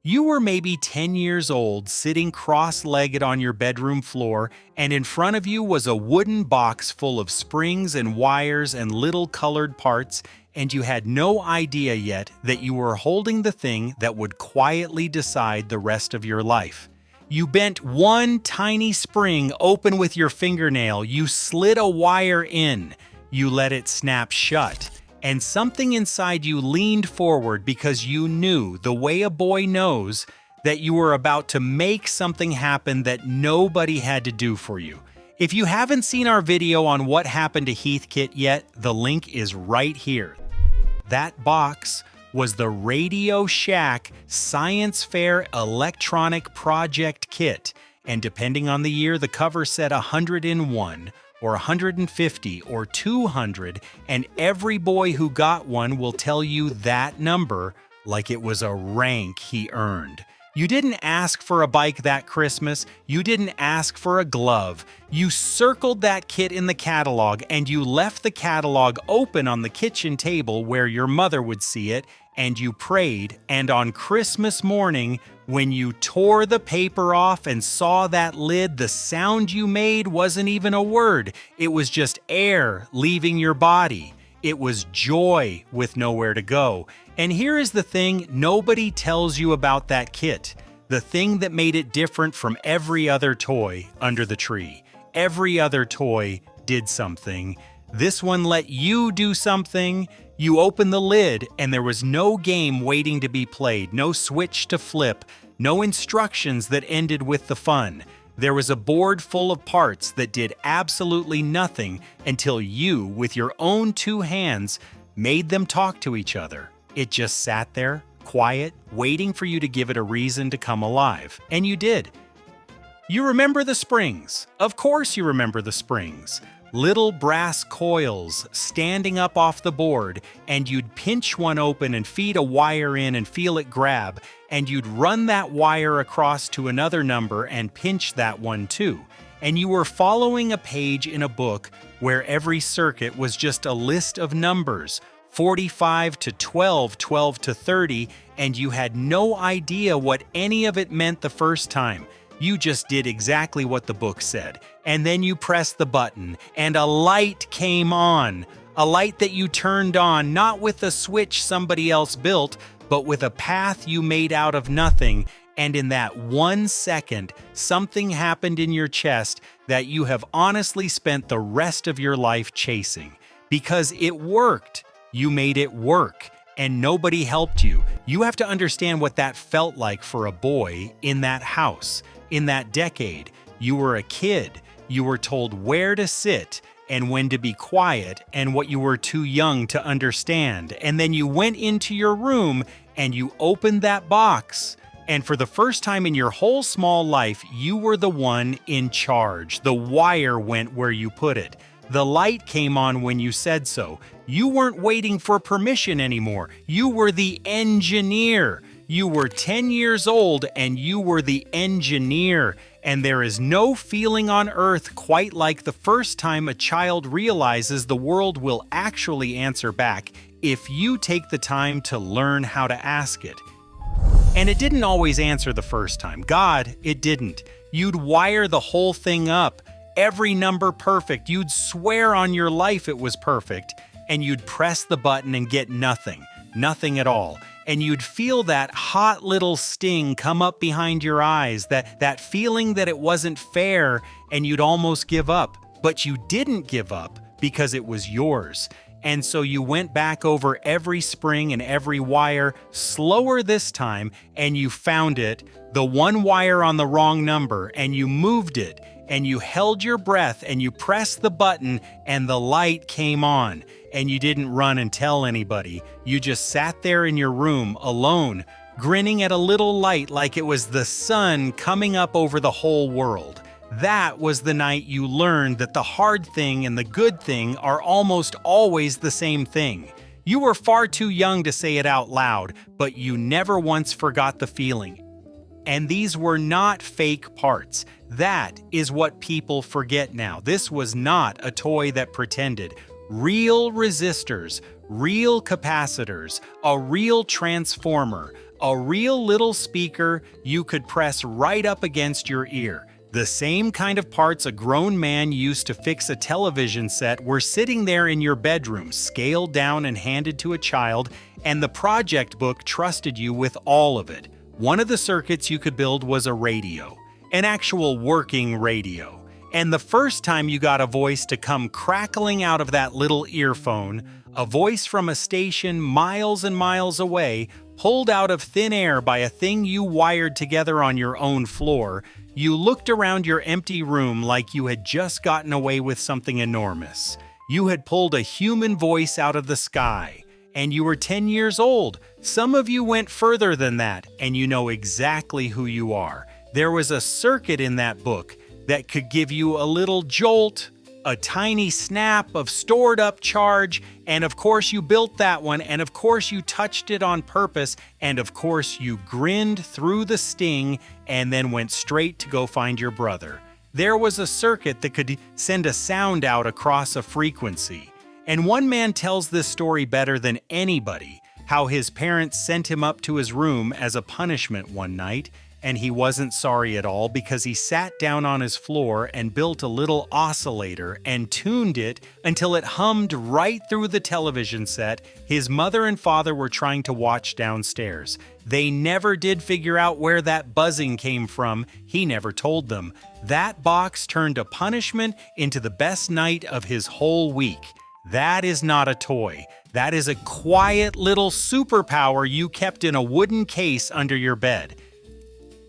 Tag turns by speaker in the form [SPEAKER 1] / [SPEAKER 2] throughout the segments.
[SPEAKER 1] You were maybe 10 years old, sitting cross-legged on your bedroom floor, and in front of you was a wooden box full of springs and wires and little colored parts, and you had no idea yet that you were holding the thing that would quietly decide the rest of your life. You bent one tiny spring open with your fingernail, you slid a wire in, you let it snap shut, and something inside you leaned forward because you knew, the way a boy knows, that you were about to make something happen that nobody had to do for you. If you haven't seen our video on what happened to Heathkit yet, the link is right here. That box was the RadioShack Science Fair Electronic Project Kit, and depending on the year, the cover said 101, or 150, or 200, and every boy who got one will tell you that number like it was a rank he earned. You didn't ask for a bike that Christmas, you didn't ask for a glove. You circled that kit in the catalog and you left the catalog open on the kitchen table where your mother would see it, and you prayed, and on Christmas morning, when you tore the paper off and saw that lid, the sound you made wasn't even a word. It was just air leaving your body. It was joy with nowhere to go. And here is the thing nobody tells you about that kit. The thing that made it different from every other toy under the tree. Every other toy did something. This one let you do something. You opened the lid and there was no game waiting to be played, no switch to flip, no instructions that ended with the fun. There was a board full of parts that did absolutely nothing until you, with your own two hands, made them talk to each other. It just sat there, quiet, waiting for you to give it a reason to come alive. And you did. You remember the springs. Of course you remember the springs. Little brass coils standing up off the board, and you'd pinch one open and feed a wire in and feel it grab, and you'd run that wire across to another number and pinch that one too. And you were following a page in a book where every circuit was just a list of numbers, 45 to 12, 12 to 30, and you had no idea what any of it meant the first time. You just did exactly what the book said, and then you pressed the button, and a light came on. A light that you turned on, not with a switch somebody else built, but with a path you made out of nothing, and in that 1 second, something happened in your chest that you have honestly spent the rest of your life chasing. Because it worked. You made it work, and nobody helped you. You have to understand what that felt like for a boy in that house. In that decade, you were a kid. You were told where to sit and when to be quiet and what you were too young to understand. And then you went into your room and you opened that box. And for the first time in your whole small life, you were the one in charge. The wire went where you put it. The light came on when you said so. You weren't waiting for permission anymore. You were the engineer. You were 10 years old and you were the engineer. And there is no feeling on earth quite like the first time a child realizes the world will actually answer back if you take the time to learn how to ask it. And it didn't always answer the first time. God, it didn't. You'd wire the whole thing up. Every number perfect. You'd swear on your life it was perfect. And you'd press the button and get nothing. Nothing at all. And you'd feel that hot little sting come up behind your eyes, that feeling that it wasn't fair, and you'd almost give up. But you didn't give up because it was yours. And so you went back over every spring and every wire, slower this time, and you found it, the one wire on the wrong number, and you moved it, and you held your breath, and you pressed the button, and the light came on. And you didn't run and tell anybody. You just sat there in your room alone, grinning at a little light like it was the sun coming up over the whole world. That was the night you learned that the hard thing and the good thing are almost always the same thing. You were far too young to say it out loud, but you never once forgot the feeling. And these were not fake parts. That is what people forget now. This was not a toy that pretended. Real resistors, real capacitors, a real transformer, A real little speaker you could press right up against your ear. The same kind of parts a grown man used to fix a television set were sitting there in your bedroom, scaled down and handed to a child, and the project book trusted you with all of it. One of the circuits you could build was a radio, an actual working radio. And the first time you got a voice to come crackling out of that little earphone, a voice from a station miles and miles away, pulled out of thin air by a thing you wired together on your own floor, you looked around your empty room like you had just gotten away with something enormous. You had pulled a human voice out of the sky. And you were 10 years old. Some of you went further than that, and you know exactly who you are. There was a circuit in that book that could give you a little jolt, a tiny snap of stored up charge, and of course you built that one, and of course you touched it on purpose, and of course you grinned through the sting and then went straight to go find your brother. There was a circuit that could send a sound out across a frequency. And one man tells this story better than anybody, how his parents sent him up to his room as a punishment one night, and he wasn't sorry at all because he sat down on his floor and built a little oscillator and tuned it until it hummed right through the television set his mother and father were trying to watch downstairs. They never did figure out where that buzzing came from. He never told them. That box turned a punishment into the best night of his whole week. That is not a toy. That is a quiet little superpower you kept in a wooden case under your bed.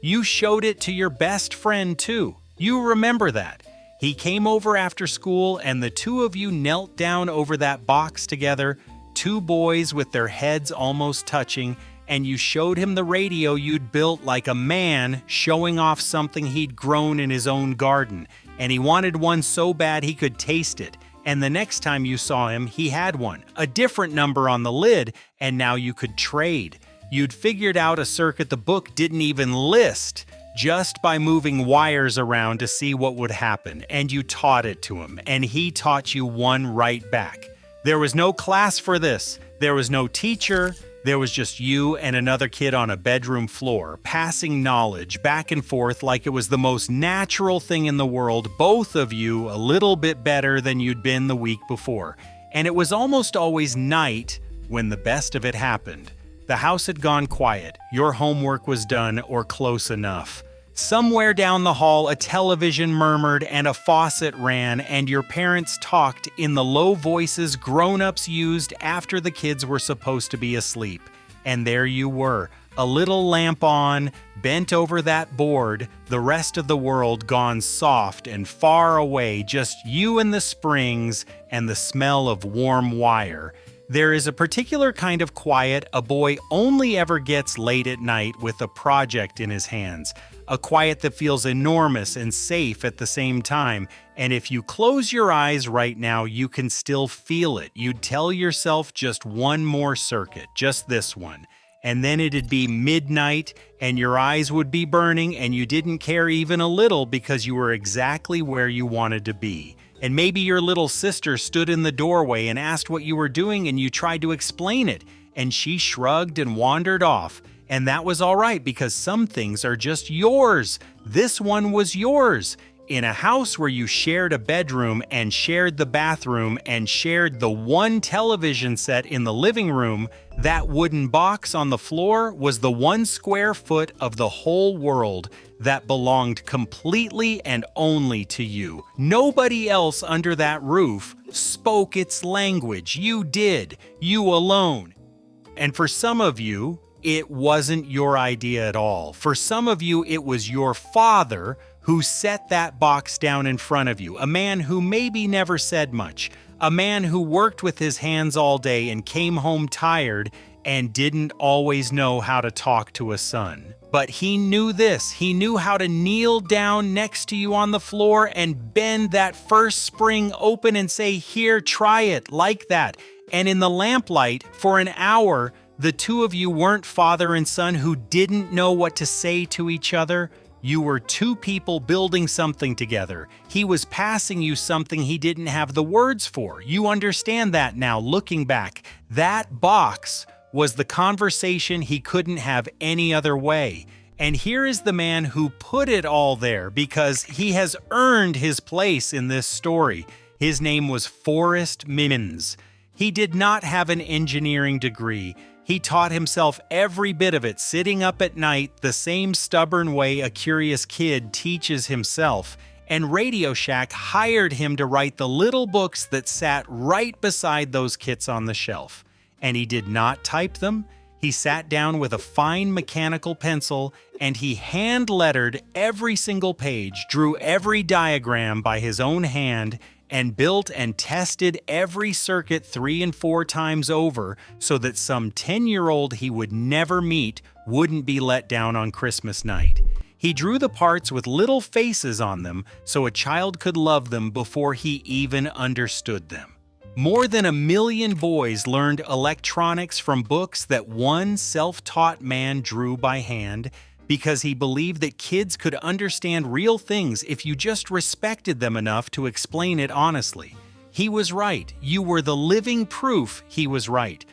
[SPEAKER 1] You showed it to your best friend too. You remember that. He came over after school and the two of you knelt down over that box together, two boys with their heads almost touching, and you showed him the radio you'd built like a man showing off something he'd grown in his own garden, and he wanted one so bad he could taste it. And the next time you saw him, he had one, a different number on the lid, and now you could trade. You'd figured out a circuit the book didn't even list, just by moving wires around to see what would happen, and you taught it to him, and he taught you one right back. There was no class for this. There was no teacher. There was just you and another kid on a bedroom floor, passing knowledge back and forth like it was the most natural thing in the world, both of you a little bit better than you'd been the week before. And it was almost always night when the best of it happened. The house had gone quiet, your homework was done or close enough. Somewhere down the hall, a television murmured and a faucet ran, and your parents talked in the low voices grown-ups used after the kids were supposed to be asleep. And there you were, a little lamp on, bent over that board, the rest of the world gone soft and far away, just you and the springs and the smell of warm wire. There is a particular kind of quiet a boy only ever gets late at night with a project in his hands. A quiet that feels enormous and safe at the same time. And if you close your eyes right now, you can still feel it. You'd tell yourself just one more circuit, just this one. And then it'd be midnight and your eyes would be burning and you didn't care even a little because you were exactly where you wanted to be. And maybe your little sister stood in the doorway and asked what you were doing and you tried to explain it. And she shrugged and wandered off. And that was all right because some things are just yours. This one was yours. In a house where you shared a bedroom and shared the bathroom and shared the one television set in the living room, that wooden box on the floor was the 1 square foot of the whole world that belonged completely and only to you. Nobody else under that roof spoke its language. You did. You alone. And for some of you, it wasn't your idea at all. For some of you, it was your father who set that box down in front of you, a man who maybe never said much, a man who worked with his hands all day and came home tired and didn't always know how to talk to a son. But he knew this. He knew how to kneel down next to you on the floor and bend that first spring open and say, "Here, try it," like that. And in the lamplight, for an hour, the two of you weren't father and son who didn't know what to say to each other. You were two people building something together. He was passing you something he didn't have the words for. You understand that now, looking back. That box was the conversation he couldn't have any other way. And here is the man who put it all there because he has earned his place in this story. His name was Forrest Mimmins. He did not have an engineering degree. He taught himself every bit of it sitting up at night the same stubborn way a curious kid teaches himself. And RadioShack hired him to write the little books that sat right beside those kits on the shelf. And he did not type them. He sat down with a fine mechanical pencil and he hand-lettered every single page, drew every diagram by his own hand, and built and tested every circuit 3 and 4 times over so that some 10-year-old he would never meet wouldn't be let down on Christmas night. He drew the parts with little faces on them so a child could love them before he even understood them. More than 1 million boys learned electronics from books that one self-taught man drew by hand because he believed that kids could understand real things if you just respected them enough to explain it honestly. He was right. You were the living proof he was right.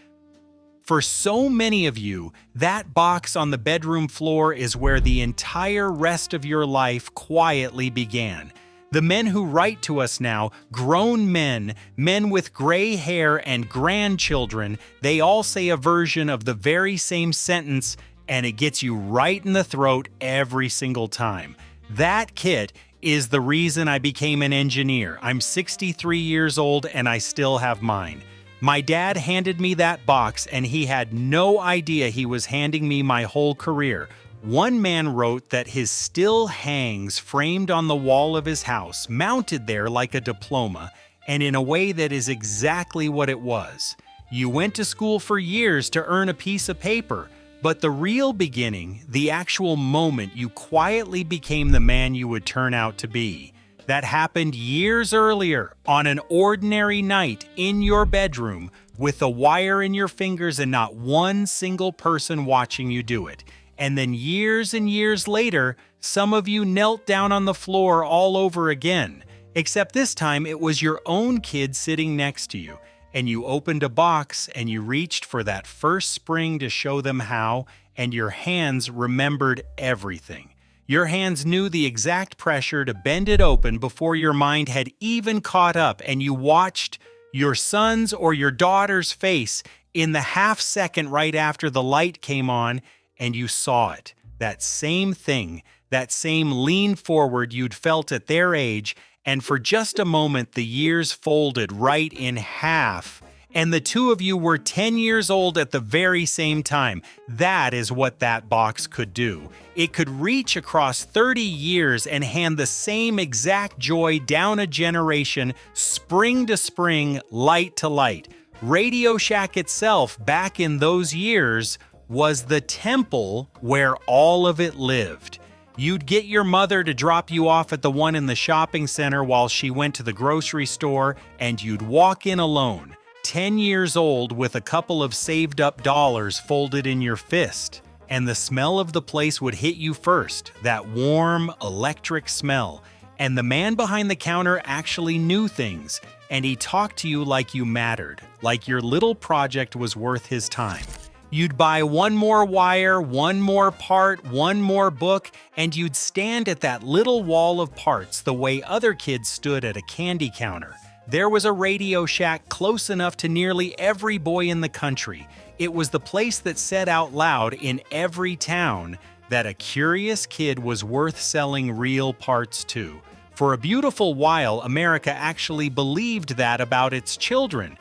[SPEAKER 1] For so many of you, that box on the bedroom floor is where the entire rest of your life quietly began. The men who write to us now, grown men, men with gray hair and grandchildren, they all say a version of the very same sentence, and it gets you right in the throat every single time. That kit is the reason I became an engineer. I'm 63 years old and I still have mine. My dad handed me that box and he had no idea he was handing me my whole career. One man wrote that his still hangs framed on the wall of his house, mounted there like a diploma, and in a way that is exactly what it was. You went to school for years to earn a piece of paper, but the real beginning, the actual moment you quietly became the man you would turn out to be, that happened years earlier on an ordinary night in your bedroom with a wire in your fingers and not one single person watching you do it. And then years and years later, some of you knelt down on the floor all over again, except this time it was your own kid sitting next to you, and you opened a box and you reached for that first spring to show them how, and your hands remembered everything. Your hands knew the exact pressure to bend it open before your mind had even caught up, and you watched your son's or your daughter's face in the half second right after the light came on, and you saw it. That same thing, that same lean forward you'd felt at their age, and for just a moment the years folded right in half, and the two of you were 10 years old at the very same time. That is what that box could do. It could reach across 30 years and hand the same exact joy down a generation, spring to spring, light to light. RadioShack itself, back in those years, was the temple where all of it lived. You'd get your mother to drop you off at the one in the shopping center while she went to the grocery store, and you'd walk in alone, 10 years old with a couple of saved up dollars folded in your fist. And the smell of the place would hit you first, that warm, electric smell. And the man behind the counter actually knew things, and he talked to you like you mattered, like your little project was worth his time. You'd buy one more wire, one more part, one more book, and you'd stand at that little wall of parts the way other kids stood at a candy counter. There was a RadioShack close enough to nearly every boy in the country. It was the place that said out loud in every town that a curious kid was worth selling real parts to. For a beautiful while, America actually believed that about its children.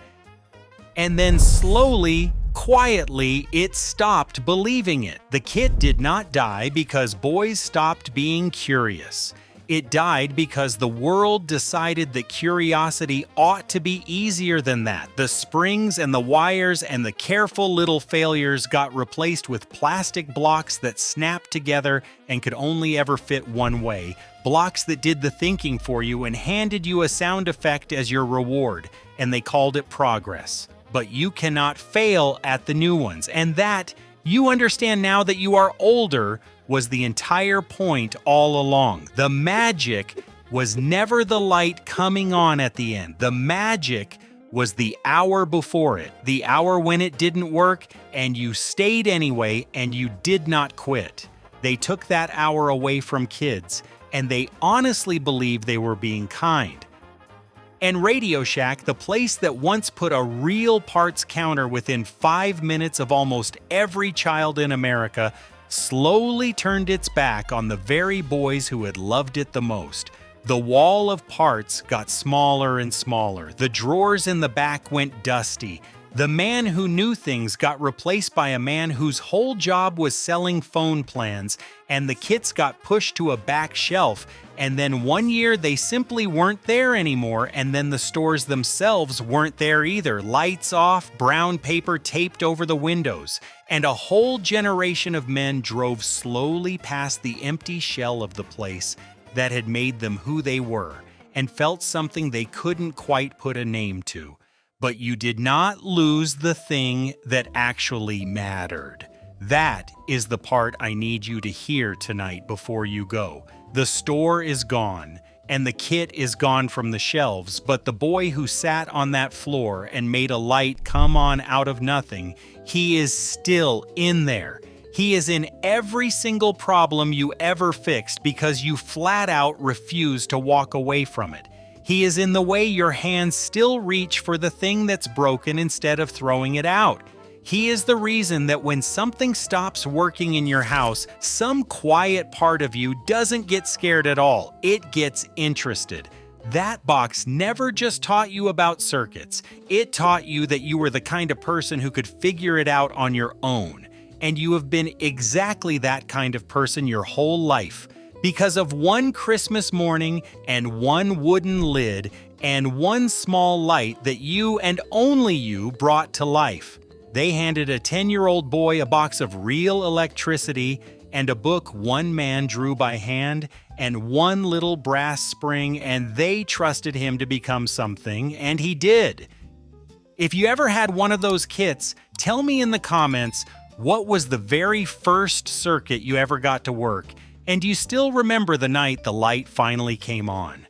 [SPEAKER 1] And then slowly, quietly, it stopped believing it. The kit did not die because boys stopped being curious. It died because the world decided that curiosity ought to be easier than that. The springs and the wires and the careful little failures got replaced with plastic blocks that snapped together and could only ever fit one way. Blocks that did the thinking for you and handed you a sound effect as your reward, and they called it progress. But you cannot fail at the new ones, and that, you understand now that you are older, was the entire point all along. The magic was never the light coming on at the end. The magic was the hour before it, the hour when it didn't work, and you stayed anyway and you did not quit. They took that hour away from kids, and they honestly believed they were being kind. And RadioShack, the place that once put a real parts counter within 5 minutes of almost every child in America, slowly turned its back on the very boys who had loved it the most. The wall of parts got smaller and smaller. The drawers in the back went dusty. The man who knew things got replaced by a man whose whole job was selling phone plans, and the kits got pushed to a back shelf, and then one year they simply weren't there anymore, and then the stores themselves weren't there either. Lights off, brown paper taped over the windows, and a whole generation of men drove slowly past the empty shell of the place that had made them who they were, and felt something they couldn't quite put a name to. But you did not lose the thing that actually mattered. That is the part I need you to hear tonight before you go. The store is gone, and the kit is gone from the shelves, but the boy who sat on that floor and made a light come on out of nothing, he is still in there. He is in every single problem you ever fixed because you flat out refused to walk away from it. He is in the way your hands still reach for the thing that's broken instead of throwing it out. He is the reason that when something stops working in your house, some quiet part of you doesn't get scared at all. It gets interested. That box never just taught you about circuits. It taught you that you were the kind of person who could figure it out on your own. And you have been exactly that kind of person your whole life. Because of one Christmas morning and one wooden lid and one small light that you and only you brought to life. They handed a 10-year-old boy a box of real electricity and a book one man drew by hand and one little brass spring, and they trusted him to become something, and he did. If you ever had one of those kits, tell me in the comments what was the very first circuit you ever got to work. And do you still remember the night the light finally came on?